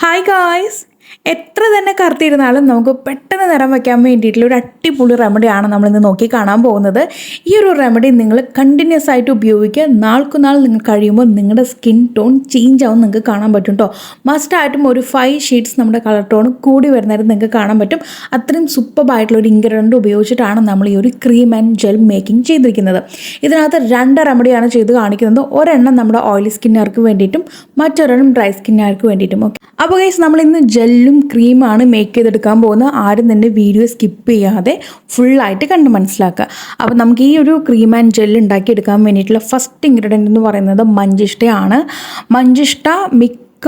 Hi guys! എത്ര തന്നെ കറുത്തിരുന്നാലും നമുക്ക് പെട്ടെന്ന് നിറം വയ്ക്കാൻ വേണ്ടിയിട്ടുള്ള ഒരു അടിപൊളി റെമഡിയാണ് നമ്മളിന്ന് നോക്കി കാണാൻ പോകുന്നത്. ഈ ഒരു റെമഡി നിങ്ങൾ കണ്ടിന്യൂസ് ആയിട്ട് ഉപയോഗിക്കുക. നാൾക്കുനാൾ നിങ്ങൾ കഴിയുമ്പോൾ നിങ്ങളുടെ സ്കിൻ ടോൺ ചേഞ്ച് ആവും നിങ്ങൾക്ക് കാണാൻ പറ്റും കേട്ടോ. മസ്റ്റായിട്ടും ഒരു 5 ഷെയ്ഡ്സ് നമ്മുടെ കളർ ടോൺ കൂടി വരുന്നതായിട്ട് നിങ്ങൾക്ക് കാണാൻ പറ്റും. അത്രയും സൂപ്പറായിട്ടുള്ള ഒരു ഇൻഗ്രീഡിയൻറ്റ് ഉപയോഗിച്ചിട്ടാണ് നമ്മൾ ഈ ഒരു ക്രീം ആൻഡ് ജെൽ മേക്കിംഗ് ചെയ്തിരിക്കുന്നത്. ഇതിനകത്ത് 2 റെമഡിയാണ് ചെയ്ത് കാണിക്കുന്നത്. ഒരെണ്ണം നമ്മുടെ ഓയിലി സ്കിന്നുകാർക്ക് വേണ്ടിയിട്ടും മറ്റൊരെണ്ണം ഡ്രൈ സ്കിന്നുകാർക്ക് വേണ്ടിയിട്ടും. ഓക്കെ, അപ്പോൾ ഗൈസ് നമ്മൾ ഇന്ന് ജെല്ലും ക്രീമാണ് മേക്ക് ചെയ്തെടുക്കാൻ പോകുന്നത്. ആരും തന്നെ വീഡിയോ സ്കിപ്പ് ചെയ്യാതെ ഫുള്ളായിട്ട് കണ്ട് മനസ്സിലാക്കുക. അപ്പോൾ നമുക്ക് ഈ ഒരു ക്രീം ആൻഡ് ജെൽ ഉണ്ടാക്കിയെടുക്കാൻ വേണ്ടിയിട്ടുള്ള ഫസ്റ്റ് ഇൻഗ്രീഡിയൻ്റ് എന്ന് പറയുന്നത് മഞ്ചിഷ്ടയാണ്. മഞ്ചിഷ്ട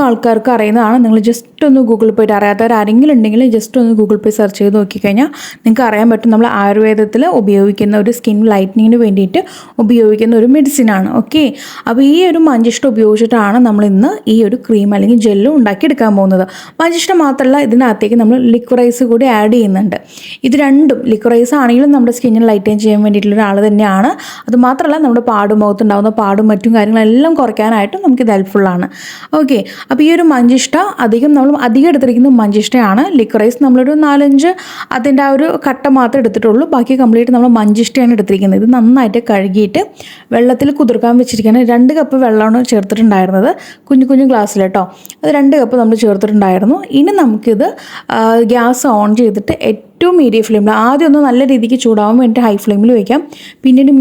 ആൾക്കാർക്ക് അറിയുന്നതാണ്. നിങ്ങൾ ജസ്റ്റ് ഒന്ന് ഗൂഗിളിൽ പോയിട്ട് അറിയാത്തവരാരെങ്കിലും ഉണ്ടെങ്കിൽ ജസ്റ്റ് ഒന്ന് ഗൂഗിൾ പോയി സെർച്ച് ചെയ്ത് നോക്കിക്കഴിഞ്ഞാൽ നിങ്ങൾക്ക് അറിയാൻ പറ്റും. നമ്മൾ ആയുർവേദത്തിൽ ഉപയോഗിക്കുന്ന ഒരു സ്കിൻ ലൈറ്റനിങ്ങിന് വേണ്ടിയിട്ട് ഉപയോഗിക്കുന്ന ഒരു മെഡിസിനാണ്. ഓക്കെ, അപ്പോൾ ഈ ഒരു മഞ്ചിഷ്ട ഉപയോഗിച്ചിട്ടാണ് നമ്മൾ ഇന്ന് ഈ ഒരു ക്രീം അല്ലെങ്കിൽ ജെല്ലും ഉണ്ടാക്കിയെടുക്കാൻ പോകുന്നത്. മഞ്ചിഷ്ട മാത്രമല്ല, ഇതിനകത്തേക്ക് നമ്മൾ ലിക്വറൈസ് കൂടി ആഡ് ചെയ്യുന്നുണ്ട്. ഇത് രണ്ടും ലിക്വറൈസ് ആണെങ്കിലും നമ്മുടെ സ്കിന്നിന് ലൈറ്റൻ ചെയ്യാൻ വേണ്ടിയിട്ടുള്ള ഒരാൾ തന്നെയാണ്. അതുമാത്രമല്ല നമ്മുടെ മുഖത്തുണ്ടാകുന്ന പാടും മറ്റും കാര്യങ്ങളെല്ലാം കുറയ്ക്കാനായിട്ടും നമുക്കിത് ഹെൽപ്ഫുള്ളാണ്. ഓക്കെ, അപ്പോൾ ഈ ഒരു മഞ്ചിഷ്ട അധികം എടുത്തിരിക്കുന്നത് മഞ്ചിഷ്ടയാണ്. ലിക്വറൈസ് നമ്മളൊരു 4-5 അതിൻ്റെ ആ ഒരു കട്ട മാത്രമേ എടുത്തിട്ടുള്ളൂ. ബാക്കി കംപ്ലീറ്റ് നമ്മൾ മഞ്ചിഷ്ടയാണ് എടുത്തിരിക്കുന്നത്. ഇത് നന്നായിട്ട് കഴുകിയിട്ട് വെള്ളത്തിൽ കുതിർക്കാൻ വെച്ചിരിക്കുകയാണ്. 2 കപ്പ് വെള്ളമാണ് ചേർത്തിട്ടുണ്ടായിരുന്നത്, കുഞ്ഞു കുഞ്ഞു ഗ്ലാസ്സിൽ കേട്ടോ. അത് 2 കപ്പ് നമ്മൾ ചേർത്തിട്ടുണ്ടായിരുന്നു. ഇനി നമുക്കിത് ഗ്യാസ് ഓൺ ചെയ്തിട്ട് ഏറ്റവും മീഡിയം ഫ്ലെയിമിൽ ആദ്യം ഒന്ന് നല്ല രീതിക്ക് ചൂടാവാൻ വേണ്ടി ഹൈ ഫ്ലെയിമിൽ വയ്ക്കാം. പിന്നീട്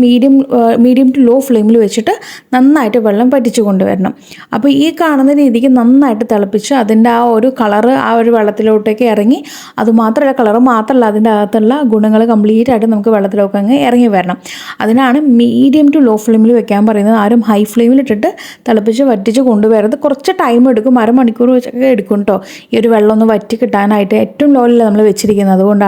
മീഡിയം ടു ലോ ഫ്ലെയിമിൽ വെച്ചിട്ട് നന്നായിട്ട് വെള്ളം പറ്റിച്ച് കൊണ്ടുവരണം. അപ്പോൾ ഈ കാണുന്ന രീതിക്ക് നന്നായിട്ട് തിളപ്പിച്ച് അതിൻ്റെ ആ ഒരു കളറ് ആ ഒരു വെള്ളത്തിലോട്ടേക്ക് ഇറങ്ങി, അതുമാത്രമല്ല കളറ് മാത്രമല്ല അതിൻ്റെ അകത്തുള്ള ഗുണങ്ങൾ കംപ്ലീറ്റ് ആയിട്ട് നമുക്ക് വെള്ളത്തിലൊക്കെ അങ്ങ് ഇറങ്ങി വരണം. അതിനാണ് മീഡിയം ടു ലോ ഫ്ലെയിമിൽ വെക്കാൻ പറയുന്നത്. ആരും ഹൈ ഫ്ലെയിമിലിട്ടിട്ട് തിളപ്പിച്ച് വറ്റിച്ച് കൊണ്ടുവരുന്നത്. കുറച്ച് ടൈം എടുക്കും, അരമണിക്കൂർ വെച്ചൊക്കെ എടുക്കും കേട്ടോ. ഈ ഒരു വെള്ളം ഒന്ന് വറ്റി കിട്ടാനായിട്ട് ഏറ്റവും ലോയിലല്ല നമ്മൾ വെച്ചിരിക്കുന്നത്, അതുകൊണ്ടാണ്.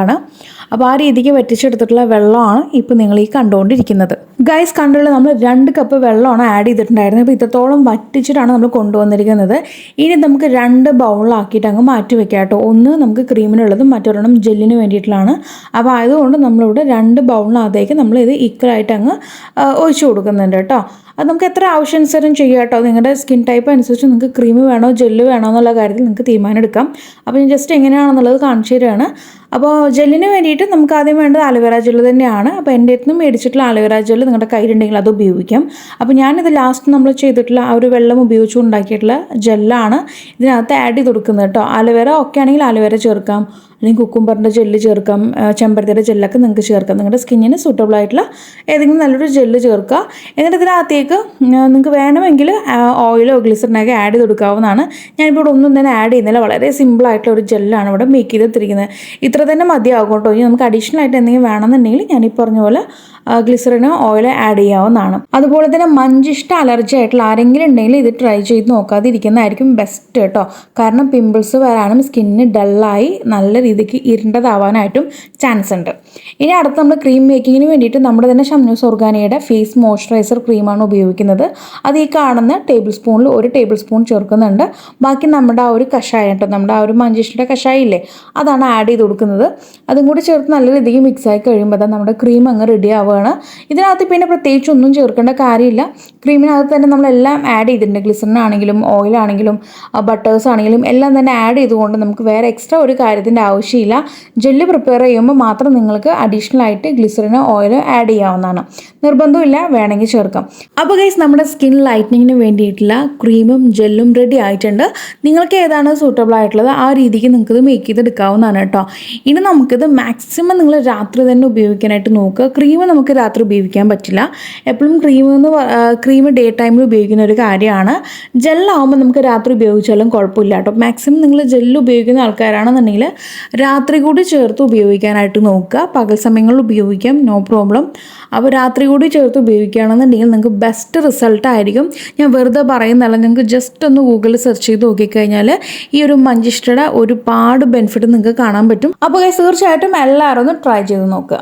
അപ്പോൾ ആ രീതിക്ക് വറ്റിച്ചെടുത്തിട്ടുള്ള വെള്ളമാണ് ഇപ്പോൾ നിങ്ങൾ ഈ കണ്ടുകൊണ്ടിരിക്കുന്നത്. ഗൈസ് കണ്ടുള്ള നമ്മൾ 2 കപ്പ് വെള്ളമാണ് ആഡ് ചെയ്തിട്ടുണ്ടായിരുന്നത്. അപ്പോൾ ഇത്രത്തോളം വറ്റിച്ചിട്ടാണ് നമ്മൾ കൊണ്ടുവന്നിരിക്കുന്നത്. ഇനി നമുക്ക് 2 ബൗളിലാക്കിയിട്ട് അങ്ങ് മാറ്റി വെക്കാം കേട്ടോ. ഒന്ന് നമുക്ക് ക്രീമിനുള്ളതും മറ്റൊരെണ്ണം ജെല്ലിന് വേണ്ടിയിട്ടുള്ളതാണ്. അപ്പോൾ ആയതുകൊണ്ട് നമ്മളിവിടെ 2 ബൗളിനകത്തേക്ക് നമ്മളിത് ഈക്വലായിട്ട് അങ്ങ് ഒഴിച്ചു കൊടുക്കുന്നുണ്ട് കേട്ടോ. അത് നമുക്ക് എത്ര ആവശ്യാനുസരണം ചെയ്യാം കേട്ടോ. നിങ്ങളുടെ സ്കിൻ ടൈപ്പ് അനുസരിച്ച് നിങ്ങൾക്ക് ക്രീം വേണോ ജെല്ല് വേണോ എന്നുള്ള കാര്യത്തിൽ നിങ്ങൾക്ക് തീരുമാനം എടുക്കാം. അപ്പോൾ ഞാൻ ജസ്റ്റ് എങ്ങനെയാണെന്നുള്ളത് കാണിച്ചു തരികയാണ്. അപ്പോൾ ജെല്ലിന് വേണ്ടിയിട്ട് നമുക്ക് ആദ്യം വേണ്ടത് അലോവേറ ജെല്ല് തന്നെയാണ്. അപ്പോൾ എൻ്റെ അടുത്ത് നിന്ന് മേടിച്ചിട്ടുള്ള അലോവേറ ജെല്ല് നിങ്ങളുടെ കയ്യിലുണ്ടെങ്കിൽ അത് ഉപയോഗിക്കാം. അപ്പോൾ ഞാനിത് ലാസ്റ്റ് നമ്മൾ ചെയ്തിട്ടുള്ള ആ ഒരു വെള്ളം ഉപയോഗിച്ച് ഉണ്ടാക്കിയിട്ടുള്ള ജെല്ലാണ് ഇതിനകത്ത് ആഡ് ചെയ്ത് കൊടുക്കുന്നത് കേട്ടോ. അലോവേറ ഒക്കെ ആണെങ്കിൽ അലോവേറ ചേർക്കാം, അല്ലെങ്കിൽ കുക്കുംബറിൻ്റെ ജെല്ല് ചേർക്കാം, ചെമ്പരത്തിയുടെ ജെല്ലൊക്കെ നിങ്ങൾക്ക് ചേർക്കാം. നിങ്ങളുടെ സ്കിന്നിന് സൂട്ടബിൾ ആയിട്ടുള്ള ഏതെങ്കിലും നല്ലൊരു ജെല്ല് ചേർക്കുക. എന്നിട്ട് ഇതിനകത്തേക്ക് നിങ്ങൾക്ക് വേണമെങ്കിൽ ഓയിലോ ഗ്ലിസറിനൊക്കെ ആഡ് ചെയ്ത് കൊടുക്കാവുന്നതാണ്. ഞാനിപ്പോൾ ഇവിടെ ഒന്നും തന്നെ ആഡ് ചെയ്യുന്നില്ല. വളരെ സിമ്പിളായിട്ടുള്ള ഒരു ജെല്ലാണ് ഇവിടെ മേക്ക് ചെയ്തിരിക്കുന്നത്. ഇത്ര തന്നെ മതിയാകും കേട്ടോ. ഇനി നമുക്ക് അഡീഷണൽ ആയിട്ട് എന്തെങ്കിലും വേണമെന്നുണ്ടെങ്കിൽ ഞാനീ പറഞ്ഞ പോലെ ഗ്ലിസറിനോ ഓയിലോ ആഡ് ചെയ്യാവുന്നതാണ്. അതുപോലെ തന്നെ മഞ്ചിഷ്ട അലർജി ആയിട്ടുള്ള ആരെങ്കിലും ഉണ്ടെങ്കിൽ ഇത് ട്രൈ ചെയ്ത് നോക്കാതിരിക്കുന്നതായിരിക്കും ബെസ്റ്റ് കേട്ടോ. കാരണം പിമ്പിൾസ് വരാനും സ്കിന്നിന് ഡള്ളായി നല്ല രീതിക്ക് ഇരുണ്ടതാവാനായിട്ടും ചാൻസ് ഉണ്ട്. ഇനി അടുത്ത് നമ്മൾ ക്രീം മേക്കിങ്ങിന് വേണ്ടിയിട്ട് നമ്മുടെ തന്നെ ഷംനൂസ് ഓർഗാനിയുടെ ഫേസ് മോയ്സ്ചറൈസർ ക്രീമാണ് ഉപയോഗിക്കുന്നത്. അത് ഈ കാണുന്ന ടേബിൾ സ്പൂണിൽ 1 ടേബിൾ സ്പൂൺ ചേർക്കുന്നുണ്ട്. ബാക്കി നമ്മുടെ ആ ഒരു കഷായം കേട്ടോ, നമ്മുടെ ആ ഒരു മഞ്ചിഷ്ടയുടെ കഷായം ഇല്ലേ, അതാണ് ആഡ് ചെയ്ത് കൊടുക്കുന്നത്. അതും കൂടി ചേർത്ത് നല്ല രീതിക്ക് മിക്സായി കഴിയുമ്പോൾ നമ്മുടെ ക്രീം അങ്ങ് റെഡി ആവുകയാണ്. ഇതിനകത്ത് പിന്നെ പ്രത്യേകിച്ച് ഒന്നും ചേർക്കേണ്ട കാര്യമില്ല. ക്രീമിനകത്ത് തന്നെ നമ്മളെല്ലാം ആഡ് ചെയ്തിട്ടുണ്ട്. ഗ്ലിസറിനാണെങ്കിലും ഓയിലാണെങ്കിലും ബട്ടേഴ്സ് ആണെങ്കിലും എല്ലാം തന്നെ ആഡ് ചെയ്തുകൊണ്ട് നമുക്ക് വേറെ എക്സ്ട്രാ ഒരു കാര്യത്തിൻ്റെ ആവശ്യമില്ല. ജെല്ല് പ്രിപ്പയർ ചെയ്യുമ്പോൾ മാത്രം നിങ്ങൾക്ക് അഡീഷണൽ ആയിട്ട് ഗ്ലിസറിനോ ഓയിലോ ആഡ് ചെയ്യാവുന്നതാണ്. നിർബന്ധമില്ല, വേണമെങ്കിൽ ചേർക്കാം. അപ്പോൾ ഗൈസ് നമ്മുടെ സ്കിൻ ലൈറ്റനിങ്ങിന് വേണ്ടിയിട്ടുള്ള ക്രീമും ജെല്ലും റെഡി ആയിട്ടുണ്ട്. നിങ്ങൾക്ക് ഏതാണ് സൂട്ടബിൾ ആയിട്ടുള്ളത് ആ രീതിക്ക് നിങ്ങൾക്കിത് മേക്ക് ചെയ്തെടുക്കാവുന്നതാണ് കേട്ടോ. ഇനി നമുക്കിത് മാക്സിമം നിങ്ങൾ രാത്രി തന്നെ ഉപയോഗിക്കാനായിട്ട് നോക്കുക. ക്രീം നമുക്ക് രാത്രി ഉപയോഗിക്കാൻ പറ്റില്ല. എപ്പോഴും ക്രീം ഡേ ടൈമിൽ ഉപയോഗിക്കുന്ന ഒരു കാര്യമാണ്. ജെല്ലാവുമ്പോൾ നമുക്ക് രാത്രി ഉപയോഗിച്ചാലും കുഴപ്പമില്ല കേട്ടോ. മാക്സിമം നിങ്ങൾ ജെല്ല് ഉപയോഗിക്കുന്ന ആൾക്കാരാണെന്നുണ്ടെങ്കിൽ രാത്രി കൂടി ചേർത്ത് ഉപയോഗിക്കാനായിട്ട് നോക്കുക. പകൽ സമയങ്ങളിൽ ഉപയോഗിക്കാം, നോ പ്രോബ്ലം. അപ്പോൾ രാത്രി കൂടി ചേർത്ത് ഉപയോഗിക്കുകയാണെന്നുണ്ടെങ്കിൽ നിങ്ങൾക്ക് ബെസ്റ്റ് റിസൾട്ട് ആയിരിക്കും. ഞാൻ വെറുതെ പറയുന്നതല്ല, നിങ്ങൾക്ക് ജസ്റ്റ് ഒന്ന് ഗൂഗിളിൽ സെർച്ച് ചെയ്ത് നോക്കിക്കഴിഞ്ഞാൽ ഈ ഒരു മഞ്ചിഷ്ടയുടെ ഒരുപാട് ബെനിഫിറ്റ് നിങ്ങൾക്ക് കാണാൻ പറ്റും. അപ്പോൾ തീർച്ചയായിട്ടും എല്ലാവരും ഒന്ന് ട്രൈ ചെയ്ത് നോക്കുക.